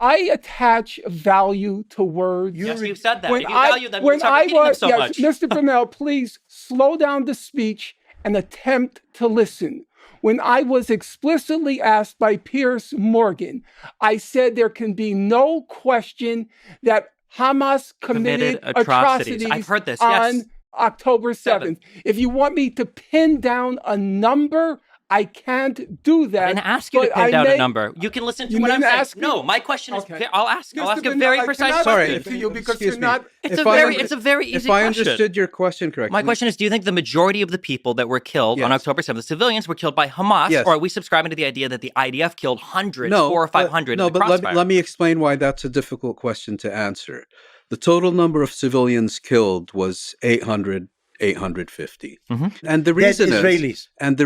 I attach value to words. Yes, you've said that. If you value them, you start repeating them so much. Mr. Brunel, please slow down the speech and attempt to listen. When I was explicitly asked by Piers Morgan, I said there can be no question that Hamas committed atrocities. I've heard this, on October 7th. If you want me to pin down a number, I can't do that. I didn't ask you to pin down a number. You can listen to what I'm saying. No, my question is, I'll ask a very precise question. To you because you're not. It's a very easy question. If I understood your question correctly. My question is, do you think the majority of the people that were killed on October 7th, the civilians, were killed by Hamas? Or are we subscribing to the idea that the IDF killed hundreds, 400 or 500 in the crossfire? Let me explain why that's a difficult question to answer. The total number of civilians killed was 850. And the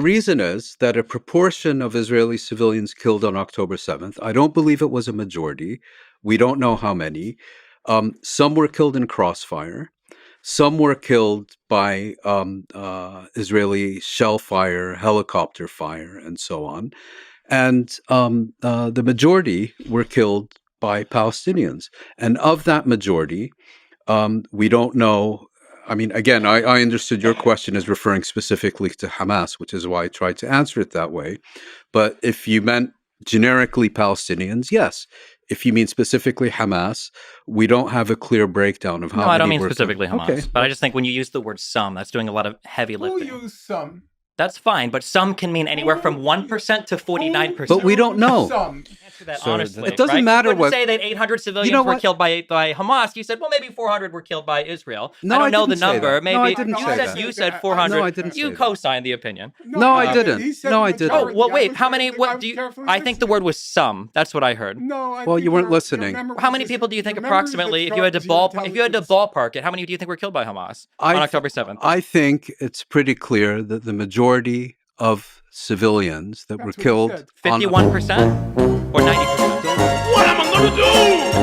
reason is that a proportion of Israeli civilians killed on October 7th, I don't believe it was a majority. We don't know how many. Some were killed in crossfire. Some were killed by Israeli shell fire, helicopter fire, and so on. And the majority were killed by Palestinians. And of that majority, we don't know. I mean, again, I understood your question as referring specifically to Hamas, which is why I tried to answer it that way. But if you meant generically Palestinians, yes. If you mean specifically Hamas, we don't have a clear breakdown of how many. No, I don't mean specifically Hamas. But I just think when you use the word some, that's doing a lot of heavy lifting. Who used some? That's fine, but some can mean anywhere from 1% to 49%. But we don't know. Answer that honestly, it doesn't matter what. You what. Say that 800 civilians were killed by Hamas. You said, well, maybe 400 were killed by Israel. No, I don't know the number. Maybe no, I didn't say that. You said 400. No, I didn't. You co-signed the opinion. No, I didn't. No, I didn't. Oh, well, wait. How many? What do you? I think the word was some. That's what I heard. No. Well, you weren't listening. How many people do you think approximately, if you had to ballpark it, how many do you think were killed by Hamas on October 7th? I think it's pretty clear that the majority of civilians that were killed 51% or 90%? What am I gonna do?